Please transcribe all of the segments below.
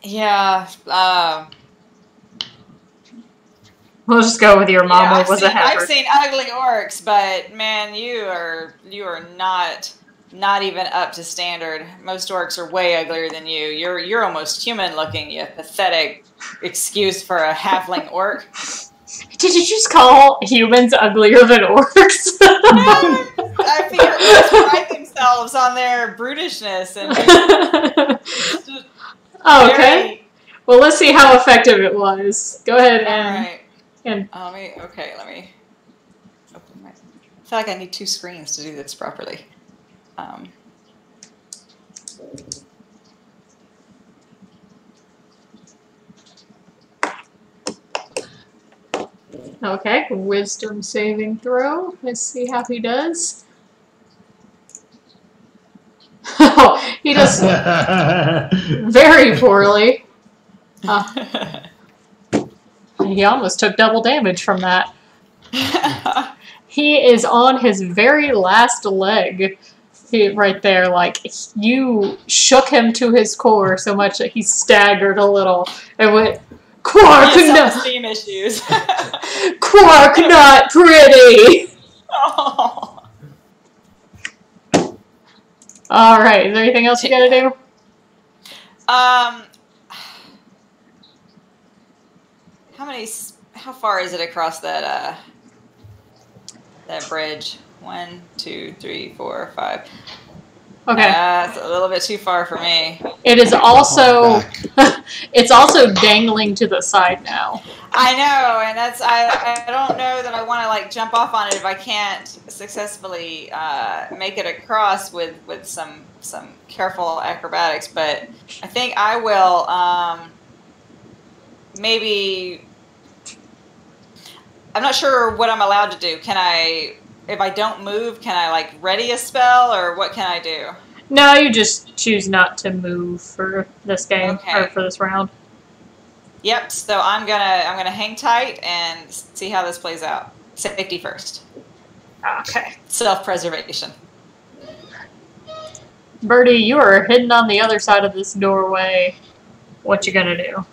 Yeah. We'll just go with your mama was a heifer. I've seen ugly orcs, but man, you are not even up to standard. Most orcs are way uglier than you. You're almost human looking. You pathetic excuse for a halfling orc. Did you just call humans uglier than orcs? I figure orcs pride themselves on their brutishness and. Oh, okay. Well, let's see how effective it was. Go ahead and. All right. And let me open my. I feel like I need 2 screens to do this properly. Okay, wisdom saving throw. Let's see how he does. Oh, he does very poorly. He almost took double damage from that. He is on his very last leg. Right there, like, you shook him to his core so much that he staggered a little and went, "Quark, not self-esteem issues. Quark, not pretty." Oh. All right, is there anything else you gotta do? How far is it across that that bridge? 1, 2, 3, 4, 5. Okay. That's a little bit too far for me. It is also it's also dangling to the side now. I know, and that's I don't know that I want to like jump off on it if I can't successfully make it across with some careful acrobatics. But I think I will maybe. I'm not sure what I'm allowed to do. Can I, if I don't move, can I like ready a spell or what can I do? No, you just choose not to move for this game or for this round. Yep. So I'm gonna hang tight and see how this plays out. Safety first. Okay. Self-preservation. Birdie, you are hidden on the other side of this doorway. What you gonna do?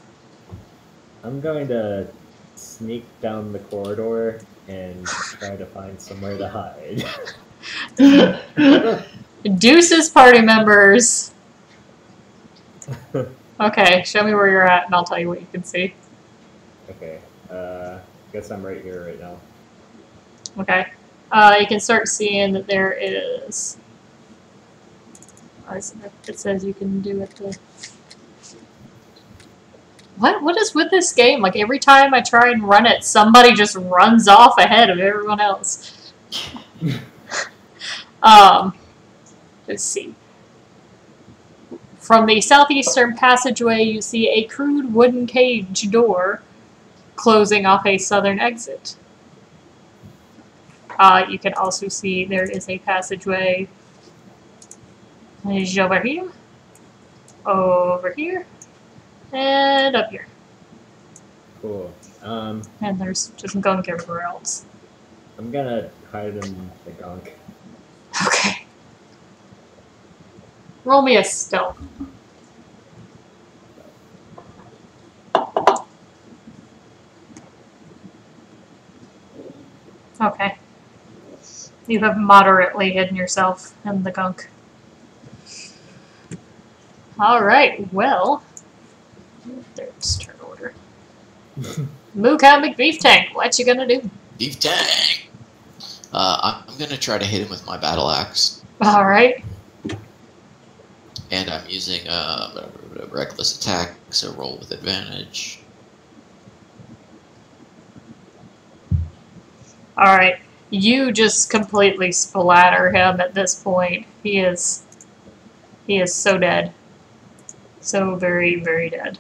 I'm going to sneak down the corridor and try to find somewhere to hide. Deuces party members. Okay, show me where you're at and I'll tell you what you can see. Okay, guess I'm right here right now. Okay. You can start seeing that there is... It says you can do it to... What is with this game? Like, every time I try and run it, somebody just runs off ahead of everyone else. Let's see. From the southeastern passageway, you see a crude wooden cage door closing off a southern exit. You can also see there is a passageway over here, and up here. Cool. And there's just gunk everywhere else. I'm gonna hide in the gunk. Okay. Roll me a stealth. Okay. You have moderately hidden yourself in the gunk. Alright, well. There's turn order. Mookow McBeef Tank, what you gonna do? Beef Tank! I'm gonna try to hit him with my battle axe. Alright. And I'm using a reckless attack, so roll with advantage. Alright. You just completely splatter him at this point. He is so dead. So very, very dead.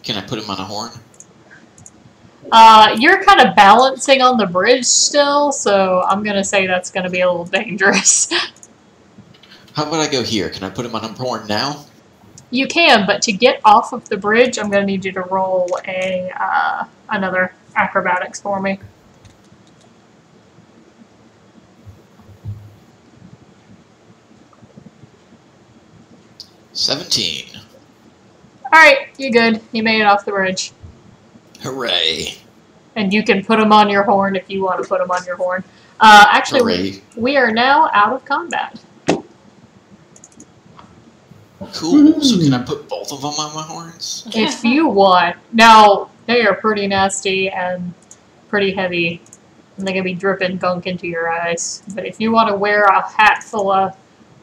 Can I put him on a horn? You're kind of balancing on the bridge still, so I'm gonna say that's gonna be a little dangerous. How about I go here? Can I put him on a horn now? You can, but to get off of the bridge, I'm gonna need you to roll a another acrobatics for me. 17. Alright, you're good. You made it off the bridge. Hooray. And you can put them on your horn if you want to put them on your horn. Actually, Hooray. we are now out of combat. Cool. So can I put both of them on my horns? If you want. Now, they are pretty nasty and pretty heavy. And they're going to be dripping gunk into your eyes. But if you want to wear a hat full of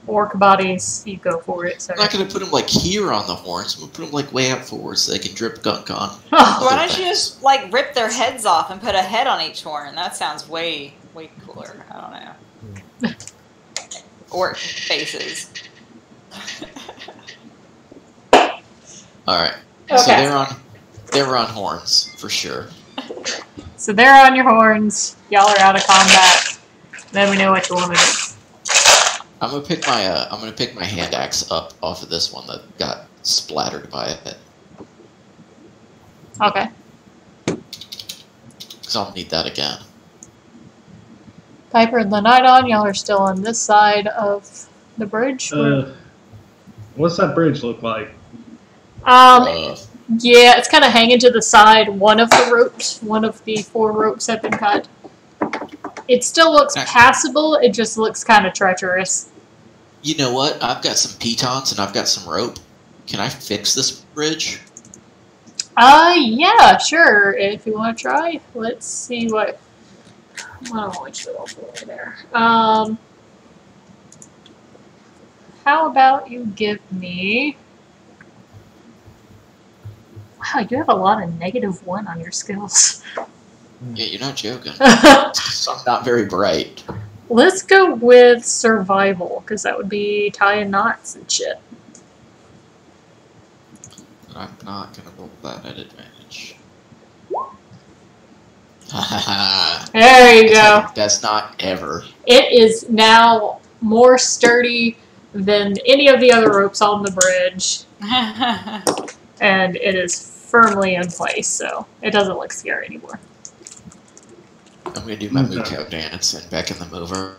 orc bodies, you go for it, sir. I'm not going to put them, like, here on the horns. I'm going to put them, like, way out forward so they can drip gunk on. Why don't you just, like, rip their heads off and put a head on each horn? That sounds way, way cooler. I don't know. Orc faces. Alright. Okay. So they're on horns, for sure. So they're on your horns. Y'all are out of combat. Then we know what you want to do. I'm gonna pick my hand axe up off of this one that got splattered by it. Okay. Because I'll need that again. Piper and Lanidon, y'all are still on this side of the bridge. What's that bridge look like? Yeah, it's kind of hanging to the side. One of the ropes, one of the 4 ropes have been cut. It still looks passable, it just looks kind of treacherous. You know what? I've got some pitons and I've got some rope. Can I fix this bridge? Yeah, sure. If you want to try, let's see what. I don't want you to go over there. How about you give me? Wow, you have a lot of -1 on your skills. Yeah, you're not joking. So I'm not very bright. Let's go with survival, because that would be tying knots and shit. I'm not gonna roll that at advantage. Ha ha ha. There you go. That's not ever. It is now more sturdy than any of the other ropes on the bridge, and it is firmly in place, so it doesn't look scary anymore. I'm gonna do my moo cow dance and beckon them over.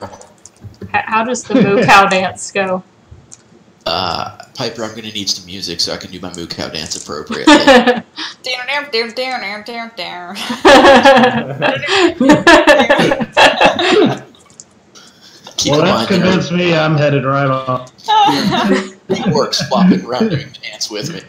How does the moo cow dance go? Piper, I'm gonna need some music so I can do my moo cow dance appropriately. Keep Well, in that mind, convinced me I'm headed right off. you work swapping around doing the dance with me.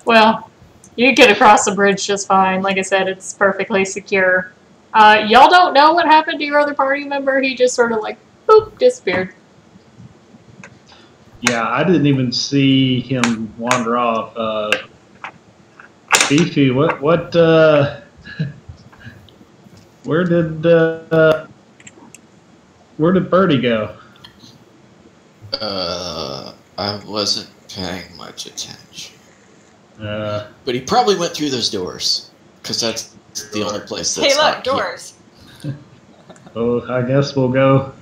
Well, you get across the bridge just fine. Like I said, it's perfectly secure. Y'all don't know what happened to your other party member. He just sort of like, boop, disappeared. Yeah, I didn't even see him wander off. Beefy, what, where did Birdie go? I wasn't paying much attention. But he probably went through those doors, because that's the only place that's Hey, look, not doors. Oh, I guess we'll go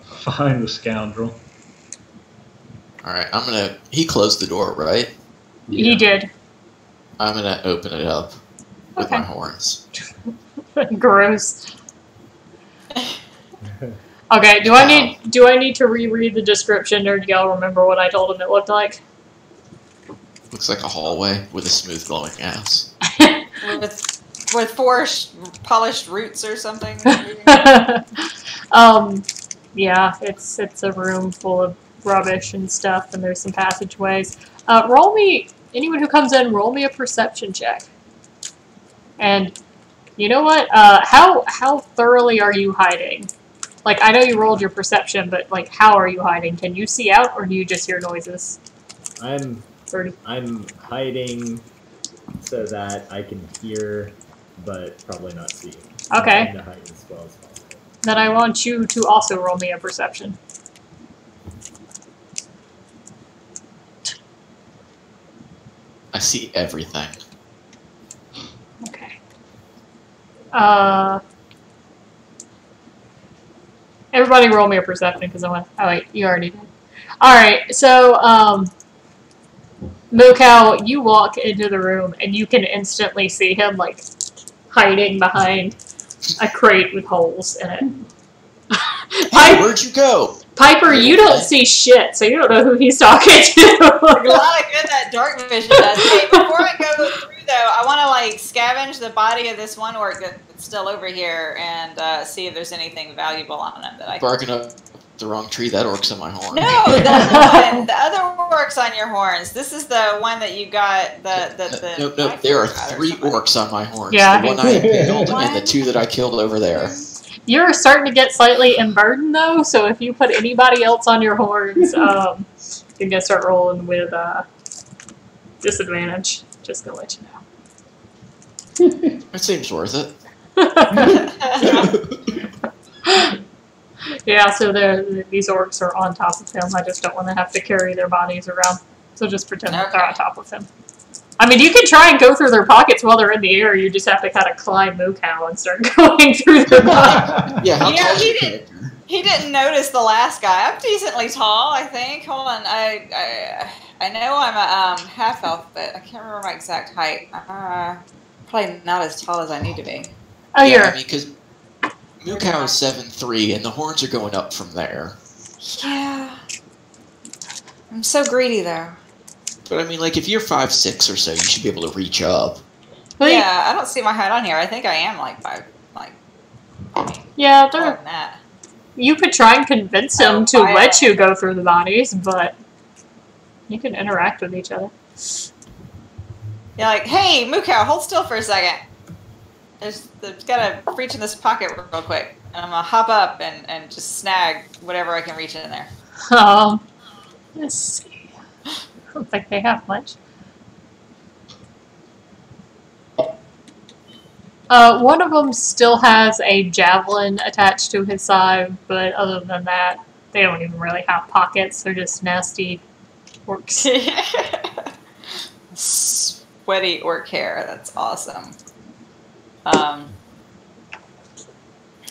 find the scoundrel. Alright, he closed the door, right? He did. I'm gonna open it up with Okay. my horns. Gross. Okay, do I need to reread the description, or do y'all remember what I told him it looked like? Looks like a hallway with a smooth glowing ass. With 4 polished roots or something. Yeah, it's a room full of rubbish and stuff, and there's some passageways. Anyone who comes in, roll me a perception check. And you know what? How thoroughly are you hiding? Like, I know you rolled your perception, but like, how are you hiding? Can you see out, or do you just hear noises? I'm hiding so that I can hear, but probably not see. Okay. I'm trying to hide as well as possible. Then I want you to also roll me a perception. I see everything. Okay. Everybody roll me a perception, because I want... Oh, wait, you already did. Alright, so, Mocow, you walk into the room, and you can instantly see him, like, hiding behind a crate with holes in it. Hey, where'd you go? Piper, you don't see shit, so you don't know who he's talking to. A lot of good that dark vision does. Hey, before I go through though, I want to like scavenge the body of this one orc that's still over here and see if there's anything valuable on him that I can. Barking up the wrong tree. That orc's on my horn. No, the other one. The other orc's on your horns. This is the one that you got. Nope. There are 3 orcs on my horns. Yeah. The one I impaled and the 2 that I killed over there. You're starting to get slightly emburdened, though, so if you put anybody else on your horns, you're going to start rolling with disadvantage. Just going to let you know. It seems worth it. Yeah, so these orcs are on top of him. I just don't want to have to carry their bodies around. So just pretend that they're on top of him. I mean, you can try and go through their pockets while they're in the air. You just have to kind of climb Moo Cow and start going through their bodies. Yeah, how tall is he your didn't. character? He didn't notice the last guy. I'm decently tall, I think. Hold on, I know I'm a half elf, but I can't remember my exact height. Probably not as tall as I need to be. Oh, Yeah, you're... I mean, because Moo Cow is 7'3", and the horns are going up from there. Yeah. I'm so greedy though. But I mean, like, if you're 5'6" or so, you should be able to reach up. Yeah, I don't see my height on here. I think I am like 5, Yeah, taller they're... than that. You could try and convince them to let you go through the bodies, but you can interact with each other. You're like, hey, Moo Cow, hold still for a second. There's gotta reach in this pocket real quick. And I'm gonna hop up and just snag whatever I can reach in there. Let's see. I don't think they have much. One of them still has a javelin attached to his side, but other than that, they don't even really have pockets. They're just nasty orcs. Sweaty orc hair. That's awesome.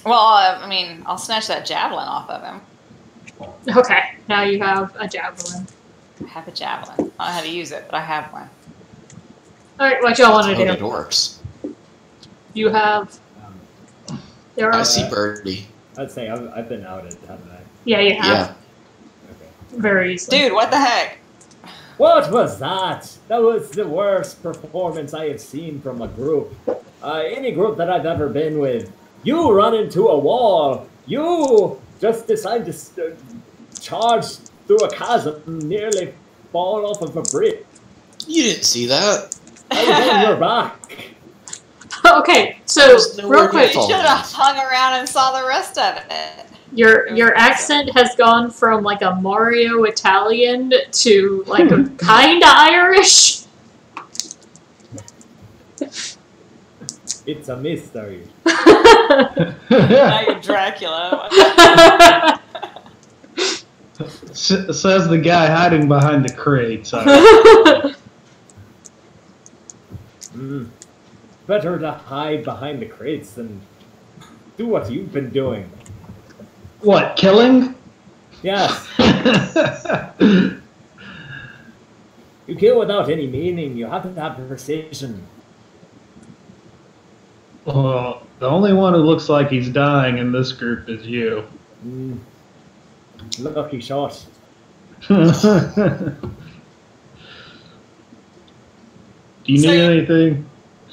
Well, I mean, I'll snatch that javelin off of him. Okay, now you have a javelin. I have a javelin. I don't know how to use it, but I have one. Alright, what y'all want to Loaded do? orcs. You have... There I are... see Birdie. I'd say I've been outed, haven't I? Yeah, you have. Yeah. Okay. Very easily. Dude, what the heck? What was that? That was the worst performance I have seen from a group. Any group that I've ever been with. You run into a wall. You just decide to charge through a chasm, nearly fall off of a bridge. You didn't see that. I was on your back. Okay, so There's nowhere real quick, to You should have hung around and saw the rest of it. your accent has gone from like a Mario Italian to like a kinda Irish. It's a mystery. Now you're Dracula. Says the guy hiding behind the crates. Better to hide behind the crates than do what you've been doing. What, killing? Yes. You kill without any meaning. You have to have precision. Well, the only one who looks like he's dying in this group is you. Lucky shot. Do you need anything?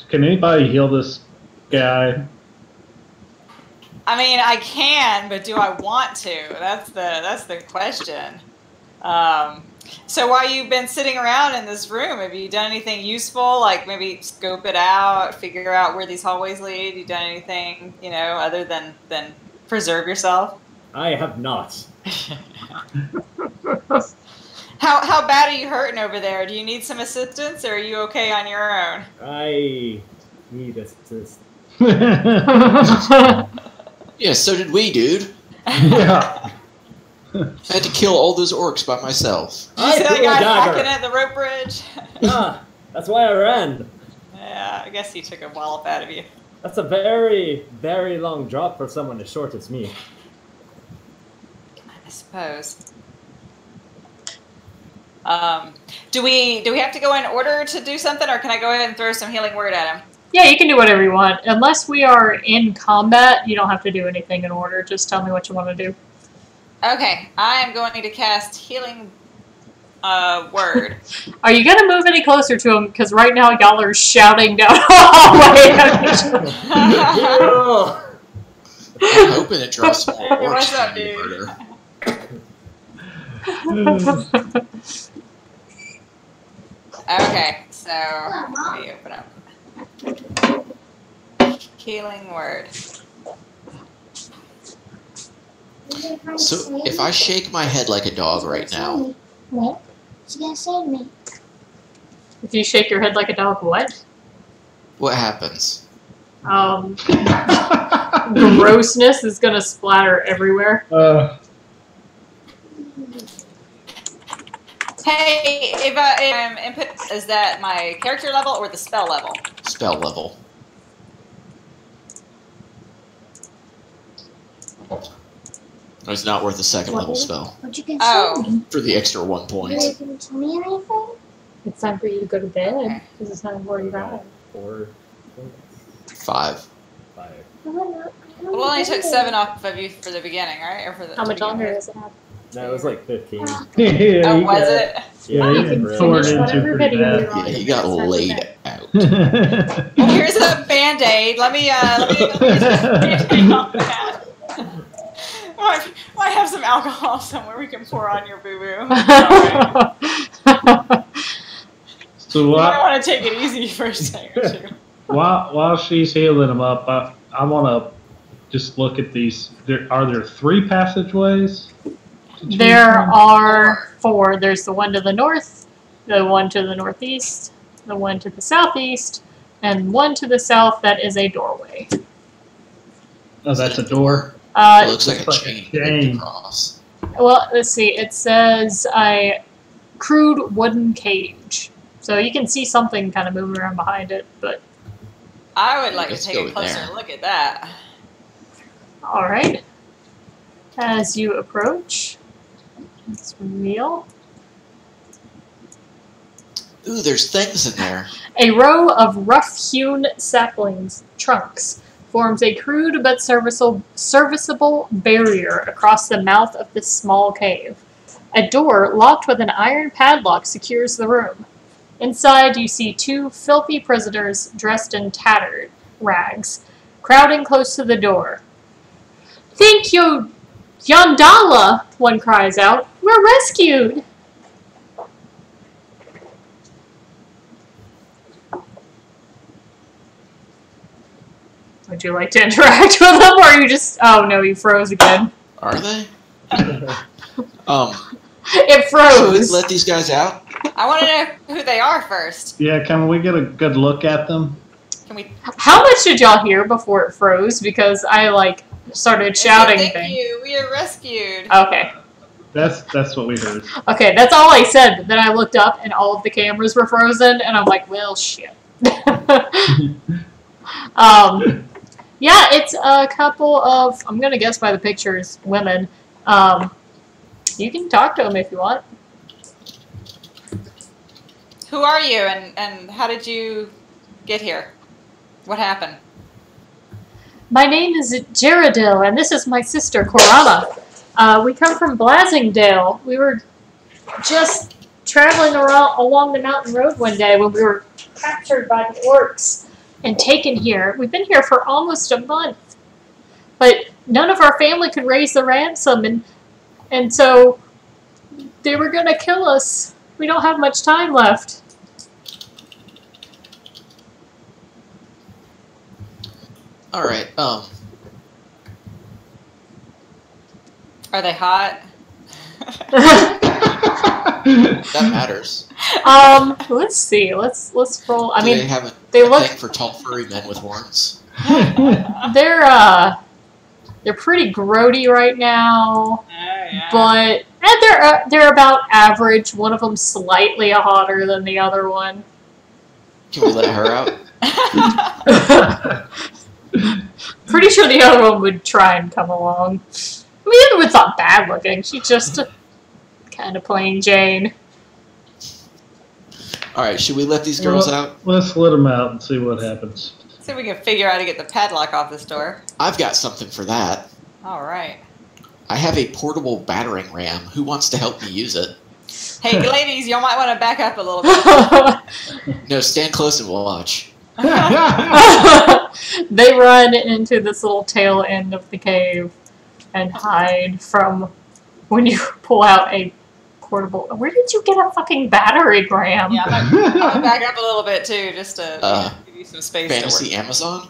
Can anybody heal this guy? I mean, I can, but do I want to? That's the question. So while you've been sitting around in this room, have you done anything useful? Like maybe scope it out, figure out where these hallways lead? You done anything, other than preserve yourself? I have not. How bad are you hurting over there? Do you need some assistance, or are you okay on your own? I need assistance. Yeah, so did we, dude. Yeah. I had to kill all those orcs by myself. Did you see that threw a guy dagger. hacking at the rope bridge? That's why I ran. Yeah, I guess he took a wallop out of you. That's a very, very long drop for someone as short as me. I suppose. Do we have to go in order to do something, or can I go ahead and throw some healing word at him? Yeah, you can do whatever you want. Unless we are in combat, you don't have to do anything in order. Just tell me what you want to do. Okay, I am going to cast Healing Word. Are you gonna move any closer to him? Because right now y'all are shouting down the hallway. I'm hoping it draws some more Hey, orcs what's up, from the dude? murder. Okay, so let me open up. Healing Word. So if I shake my head like a dog right now, What? She's gonna save me. If you shake your head like a dog, what? what happens? Grossness is gonna splatter everywhere. Hey, if I'm input, is that my character level or the spell level? Spell level. It's not worth a second level spell What you gonna Oh. save me? for the extra 1 You point. gonna tell me anything? It's time for you to go to bed Okay. because it's time to worry about it. 4, 5. 5. Well, it only took 7 off of you for the beginning, right? Or for the How much longer beginning? does it have? No, it was like 15. Yeah, Oh, you was got- it? Yeah, you it can really tore it was. into Whatever pretty video bad. you're on. Yeah, he got laid out. Well, here's a band-aid. Let me get a band-aid on that. Might have some alcohol somewhere we can pour on your boo-boo. So You might while, want to take it easy for a second or two. while she's healing him up, I want to just look at these. Are there 3 passageways? to choose There from? are 4. There's the one to the north, the one to the northeast, the one to the southeast, and one to the south that is a doorway. Oh, that's a door. It looks like a Looks like a chain chain. ripped across. Well, let's see. It says a crude wooden cage. So you can see something kind of moving around behind it, but I would like to Let's take go a in closer there. look at that. all right. As you approach, let's reveal Ooh, there's things in there. a row of rough-hewn saplings, trunks, forms a crude but serviceable barrier across the mouth of this small cave. A door locked with an iron padlock secures the room. Inside, you see 2 filthy prisoners dressed in tattered rags, crowding close to the door. "Thank you, Yandala!" one cries out. "We're rescued!" Would you like to interact with them, or are you just... Oh no, you froze again. Are they? It Should we froze. let these guys out? I want to know who they are first. Yeah, can we get a good look at them? Can we? How much did y'all hear before it froze? Because I, started shouting Thank things. you. We are rescued. Okay. That's what we heard. Okay, that's all I said. But then I looked up and all of the cameras were frozen, and I'm like, well, shit. Yeah, it's a couple of, I'm going to guess by the pictures, women. You can talk to them if you want. Who are you, and how did you get here? What happened? My name is Jaradil, and this is my sister, Korama. We come from Blasingdale. We were just traveling along the mountain road one day when we were captured by the orcs and taken here. We've been here for almost a month, but none of our family could raise the ransom, and so they were going to kill us. We don't have much time left. All right. Are they hot? That matters. Let's see. Let's roll. I Do mean, they have they a look- thing for tall, furry men with horns? they're pretty grody right now. Oh, yeah. But they're about average. One of them's slightly hotter than the other one. Can we let her out? Pretty sure the other one would try and come along. I mean, the other one's not bad looking. She's just kind of plain Jane. All right. Should we let these girls out? Let's let them out and see what happens. See if we can figure out how to get the padlock off this door. I've got something for that. All right. I have a portable battering ram. Who wants to help me use it? Hey, ladies, y'all might want to back up a little bit. No, stand close and watch. They run into this little tail end of the cave and hide from when you pull out a portable. Where did you get a fucking battering ram? Yeah, I'm gonna back up a little bit too, just to give you some space. Fantasy Amazon?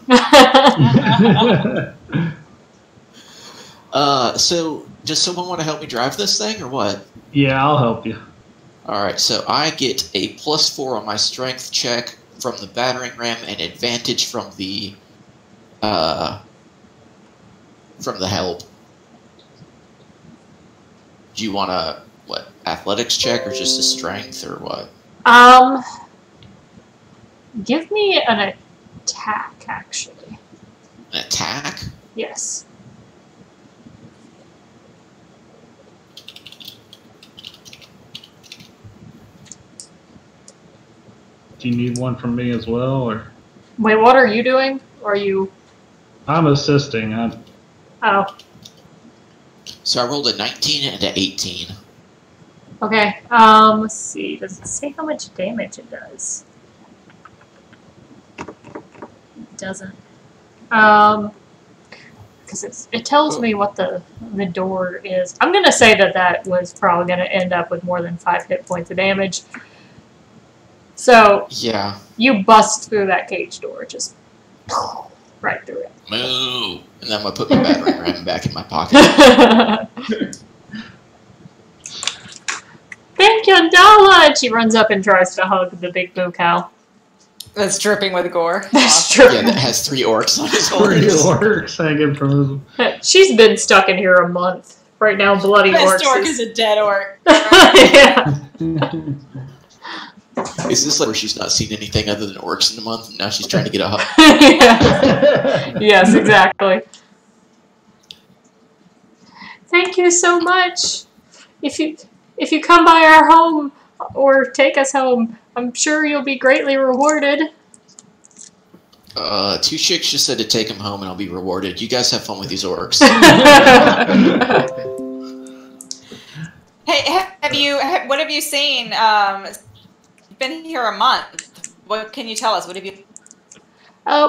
So does someone want to help me drive this thing or what? Yeah, I'll help you. Alright, so I get a +4 on my strength check from the battering ram and advantage from the help. Do you want a, what, athletics check or just a strength or what? Give me an attack, actually. An attack? Yes. Do you need one from me as well, or? Wait, what are you doing? Or are you... I'm assisting. Oh, So I rolled a 19 and an 18. okay. Let's see. Does it say how much damage it does? It doesn't. Because it tells me what the door is. I'm gonna say that was probably gonna end up with more than 5 hit points of damage. So Yeah. you bust through that cage door, just right through it. Moo! And then I'm going to put my battering ram back in my pocket. Thank you, Dala! And she runs up and tries to hug the big boo cow. That's dripping with gore. That's Yeah, true. that has 3 orcs on his Three horns. orcs hanging from his... She's been stuck in here a month. Right now, bloody Best orcs. orc is a dead orc. Yeah. Is this like where she's not seen anything other than orcs in a month and now she's trying to get a hug? Yeah. Yes, exactly. Thank you so much. If you come by our home or take us home, I'm sure you'll be greatly rewarded. 2 chicks just said to take him home and I'll be rewarded. You guys have fun with these orcs. Hey, what have you seen? You've been here a month. What can you tell us? What have you?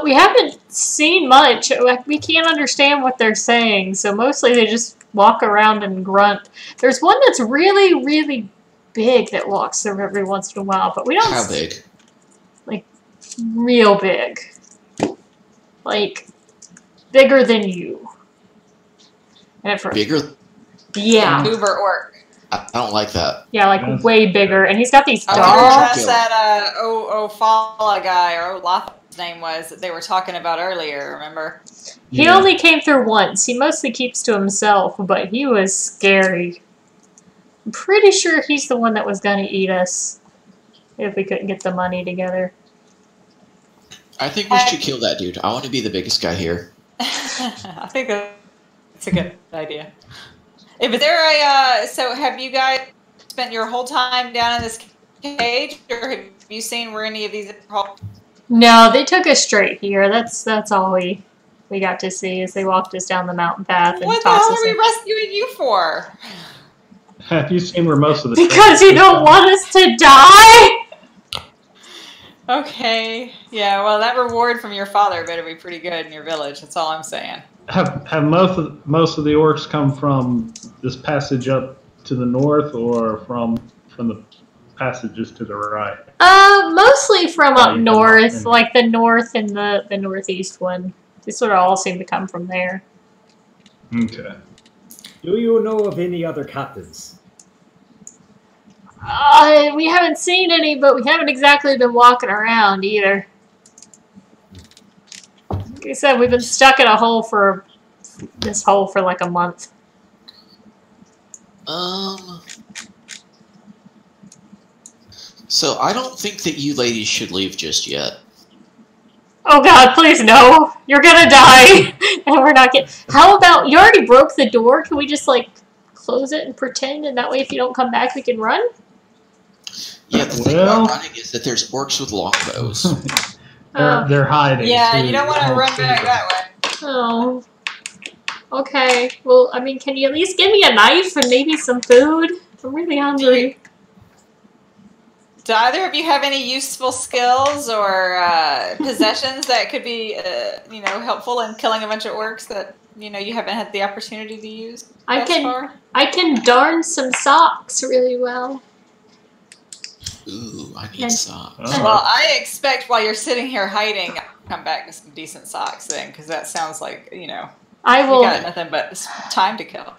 We haven't seen much. We can't understand what they're saying, so mostly they just walk around and grunt. There's one that's really, really big that walks through every once in a while, but we don't... How big? Like, real big. Like, bigger than you. And for, Bigger? yeah. Uber orc. I don't like that. Yeah, like Yes. way bigger. And he's got these I dogs. was that Ofala guy, or Olaf his name was, that they were talking about earlier, remember? He only came through once. He mostly keeps to himself, but he was scary. I'm pretty sure he's the one that was going to eat us if we couldn't get the money together. I think we should kill that dude. I want to be the biggest guy here. I think that's a good idea. If so have you guys spent your whole time down in this cage, or have you seen where any of these? No, they took us straight here. That's all we got to see as they walked us down the mountain path and What the tossed hell us are we in. rescuing you for? Have you seen where most of the... Because you don't want us to die? Okay, yeah. Well, that reward from your father better be pretty good in your village. That's all I'm saying. Have most of the orcs come from this passage up to the north, or from the passages to the right? Mostly from up you north, can- like the north and the northeast one. They sort of all seem to come from there. Okay. Do you know of any other captains? We haven't seen any, but we haven't exactly been walking around either. Like I said, we've been stuck in a hole for like a month. So I don't think that you ladies should leave just yet. Oh God, please no! You're gonna die, and we're not getting. How about you already broke the door? Can we just like close it and pretend, and that way, if you don't come back, we can run? Yeah, the thing Well- about running is that there's orcs with longbows. They're hiding. Yeah, too. you don't want to run back that way. Oh. Okay. Well, I mean, can you at least give me a knife and maybe some food? I'm really hungry. Do either of you have any useful skills or possessions that could be, helpful in killing a bunch of orcs that you haven't had the opportunity to use thus far? I can darn some socks really well. Ooh, I need socks. Well, I expect while you're sitting here hiding, I'll come back with some decent socks then, because that sounds like I will. You got nothing but time to kill.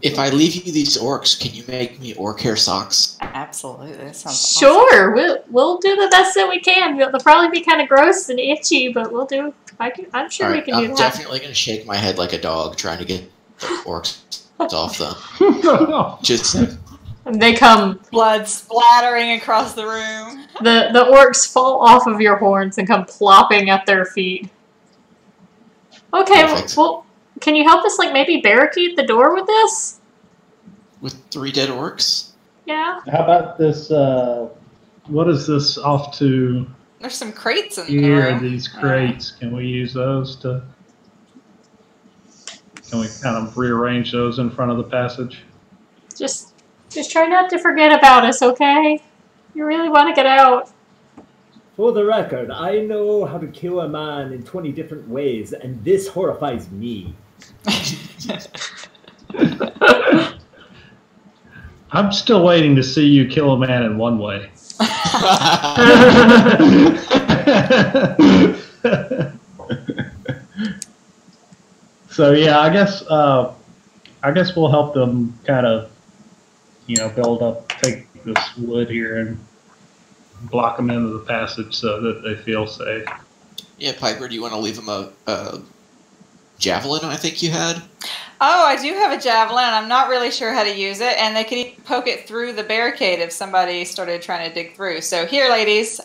If I leave you these orcs, can you make me orc hair socks? Absolutely, that sounds sure. Awesome. We'll do the best that we can. They'll probably be kind of gross and itchy, but we'll do. I'm sure we can do that. I'm definitely gonna shake my head like a dog trying to get the orcs off them. Just. And they come. Blood splattering across the room. The orcs fall off of your horns and come plopping at their feet. Okay, well, can you help us, maybe barricade the door with this? With 3 dead orcs? Yeah. How about this, what is this off to? There's some crates in here, there. These crates. Can we use those to... Can we kind of rearrange those in front of the passage? Just try not to forget about us, okay? You really want to get out. For the record, I know how to kill a man in 20 different ways, and this horrifies me. I'm still waiting to see you kill a man in one way. So yeah, I guess we'll help them kind of, build up, take this wood here and block them into the passage so that they feel safe. Yeah, Piper, do you want to leave them a javelin, I think you had? Oh, I do have a javelin. I'm not really sure how to use it, and they could even poke it through the barricade if somebody started trying to dig through. So here, ladies,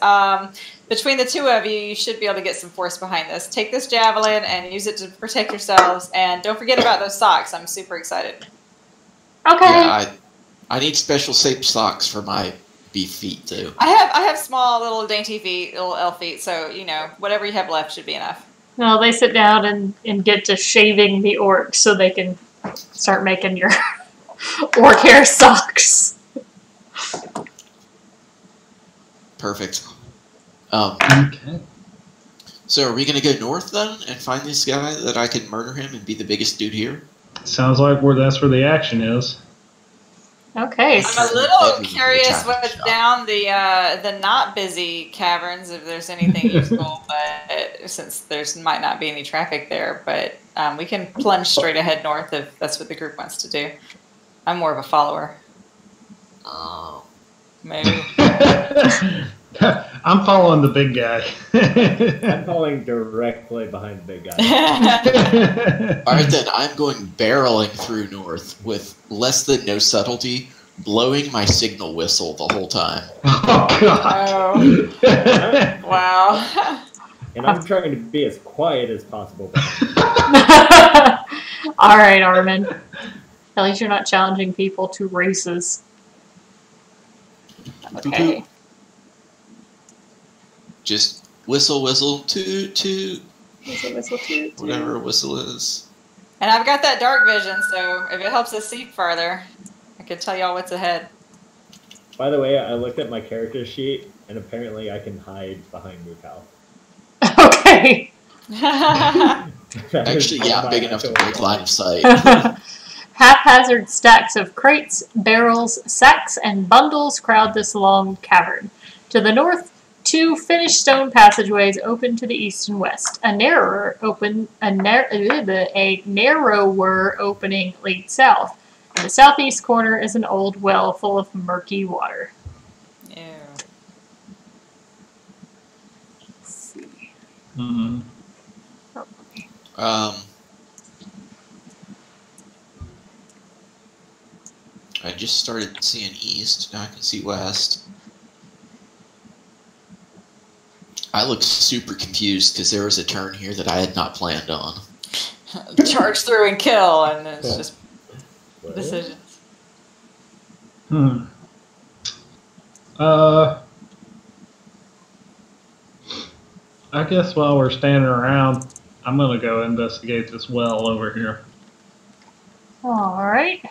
between the two of you, you should be able to get some force behind this. Take this javelin and use it to protect yourselves, and don't forget about those socks. I'm super excited. Okay. Yeah, I need special shaped socks for my beef feet, too. I have small, little dainty feet, little elf feet, so, whatever you have left should be enough. No, they sit down and get to shaving the orcs so they can start making your orc hair socks. Perfect. Okay. So are we going to go north then and find this guy that I can murder him and be the biggest dude here? Sounds like that's where the action is. Okay. I'm a little curious what's down the not busy caverns, if there's anything useful, but since there's might not be any traffic there, but we can plunge straight ahead north if that's what the group wants to do. I'm more of a follower. Oh. Maybe. I'm following the big guy. I'm following directly behind the big guy. Alright then, I'm going barreling through north with less than no subtlety, blowing my signal whistle the whole time. Oh, God. Oh. Wow. And I'm trying to be as quiet as possible. Alright, Armin. At least you're not challenging people to races. Okay. Just whistle, whistle, toot, toot. Whistle, toot, toot. Whatever a whistle is. And I've got that dark vision, so if it helps us see farther, I can tell y'all what's ahead. By the way, I looked at my character sheet, and apparently I can hide behind Mukau. Okay. Actually, yeah, I'm big enough to break line of sight. Haphazard stacks of crates, barrels, sacks, and bundles crowd this long cavern. To the north, 2 finished stone passageways open to the east and west. A narrower opening leads south. In the southeast corner is an old well full of murky water. Ew. Let's see. Mm-hmm. I just started seeing east, now I can see west. I look super confused because there was a turn here that I had not planned on. Charge through and kill, and it's just decisions. I guess while we're standing around, I'm gonna go investigate this well over here. All right.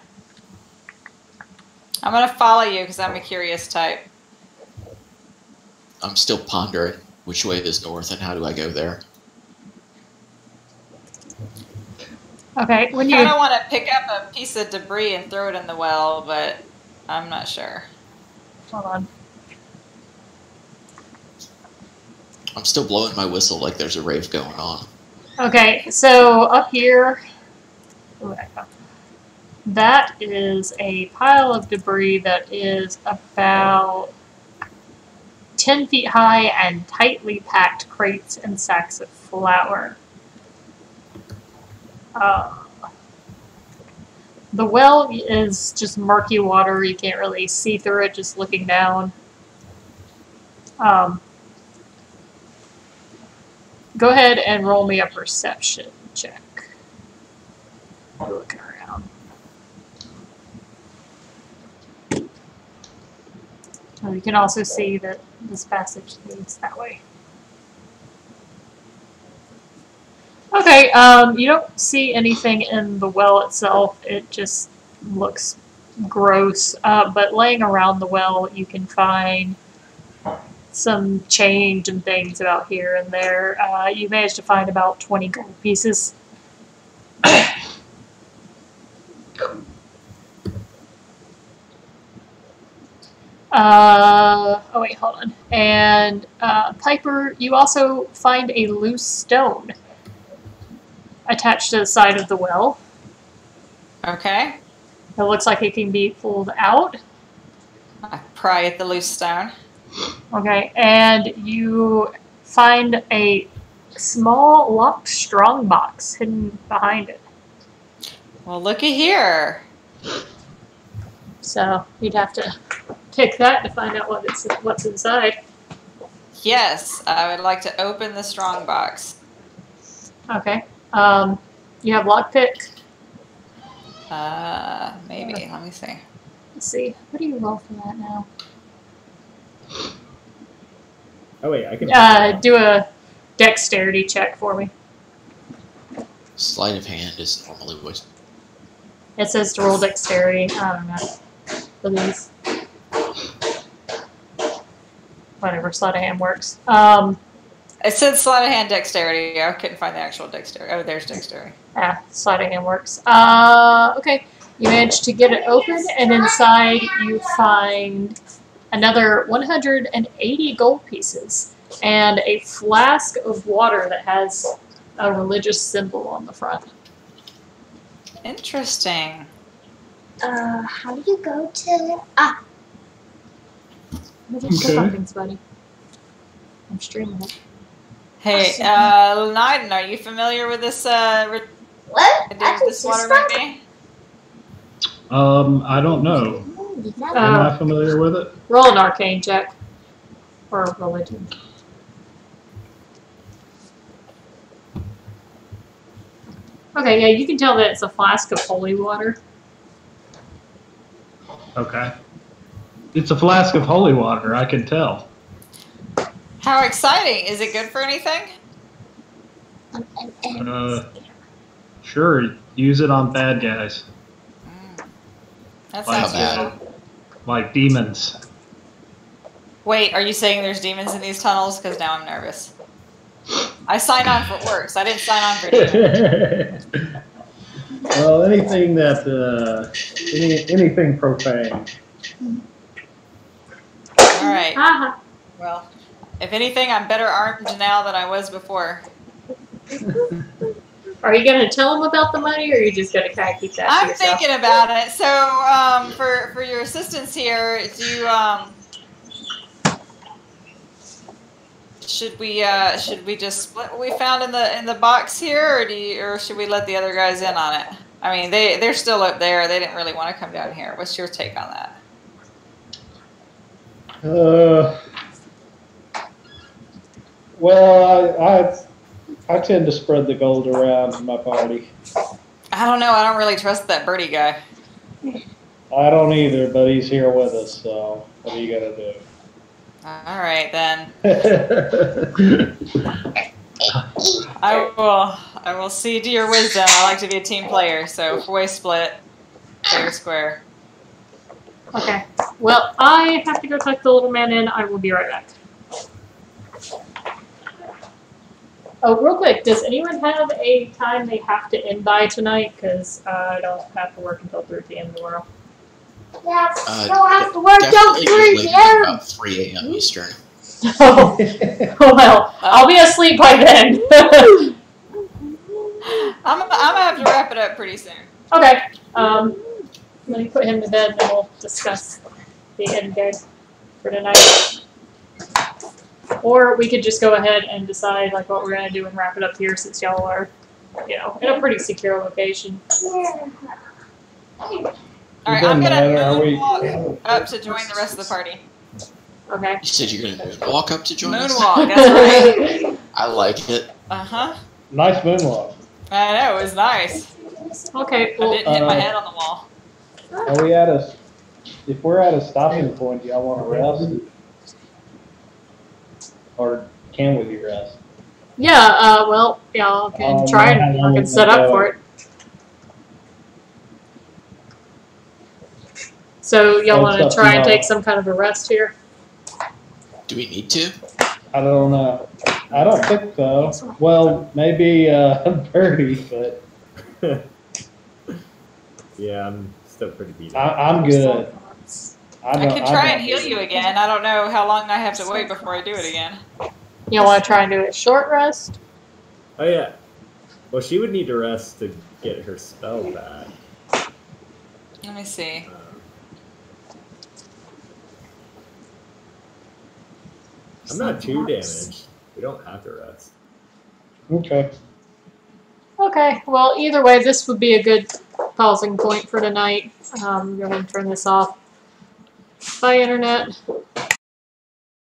I'm gonna follow you because I'm a curious type. I'm still pondering which way is north and how do I go there. Okay. When you I kind of want to pick up a piece of debris and throw it in the well, but I'm not sure. hold on. I'm still blowing my whistle like there's a rave going on. Okay, so up here, that is a pile of debris that is about 10 feet high and tightly packed crates and sacks of flour. The well is just murky water. You can't really see through it just looking down. Go ahead and roll me a perception check. Looking around. You can also see that this passage leads that way. Okay, you don't see anything in the well itself. It just looks gross. But laying around the well, you can find some change and things about here and there. You managed to find about 20 gold pieces. Oh wait, hold on. And Piper, you also find a loose stone attached to the side of the well. Okay. It looks like it can be pulled out. I pry at the loose stone. Okay, and you find a small locked strong box hidden behind it. Well, looky here. So you'd have to pick that to find out what's inside. Yes, I would like to open the strong box. Okay. You have lockpick. Maybe. Let me see. Let's see. What do you roll for that now? Oh wait, I can. Do a dexterity check for me. Sleight of hand is normally what. It says to roll dexterity. I don't know. For these. Whatever, sleight of hand works. It said sleight of hand dexterity. I couldn't find the actual dexterity. Oh, there's dexterity. Yeah, sleight of hand works. Okay. You manage to get it open, and inside you find another 180 gold pieces and a flask of water that has a religious symbol on the front. Interesting. How do you go to... Let me just click on things, buddy. I'm streaming it. Hey, Leiden, are you familiar with this, What? I this water maybe? I don't know. Am I familiar with it? Roll an arcane check. Or religion. Okay, yeah, you can tell that it's a flask of holy water. Okay. It's a flask of holy water, I can tell. How exciting. Is it good for anything? Sure, use it on bad guys. That Wow, sounds bad. good. Like demons. Wait, are you saying there's demons in these tunnels? Because now I'm nervous. I signed on for orcs. I didn't sign on for demons. Well, anything that, anything profane. All right. Haha. Well, if anything, I'm better armed now than I was before. Are you gonna tell them about the money, or are you just gonna kind of keep that to I'm yourself? thinking about it. So, for your assistance here, do you should we just split what we found in the box here, or should we let the other guys in on it? I mean, they're still up there. They didn't really want to come down here. What's your take on that? Well, I tend to spread the gold around in my party. I don't know. I don't really trust that birdie guy. I don't either, but he's here with us, so what are you gonna do? All right then. Eat. I will cede to your wisdom. I like to be a team player, so voice split. fair square. Okay. Well, I have to go tuck the little man in. I will be right back. Oh, real quick, does anyone have a time they have to end by tonight? Because I don't have to work until 3 p.m. tomorrow. Yeah, don't have to work till Definitely 3 later than p.m. about 3 a.m. Eastern. Oh, well, I'll be asleep by then. I'm gonna have to wrap it up pretty soon. Okay. Let me put him to bed and then we'll discuss the end game for tonight. Or we could just go ahead and decide like what we're gonna do and wrap it up here since y'all are, in a pretty secure location. All right, I'm gonna moonwalk up to join the rest of the party. Okay. You said you're going to walk up to join us? Moonwalk, that's right. I like it. Uh-huh. Nice moonwalk. I know, it was nice. Okay, I well, didn't hit my head on the wall. Are we at a? If we're at a stopping point, do y'all want to rest, or can we rest? yeah, well, y'all can try and fucking set up for it. So y'all want to try and take some kind of a rest here? Do we need to? I don't know. I don't think so. Well, maybe Birdie, but Yeah, I'm still pretty beat up. I'm good. I could try and heal you again. I don't know how long I have to wait before I do it again. You want to try and do a short rest? Oh yeah. Well, she would need to rest to get her spell back. Let me see. I'm not too damaged. We don't have to rest. Okay. Okay, well, either way, this would be a good pausing point for tonight. You're going to turn this off. Bye, Internet.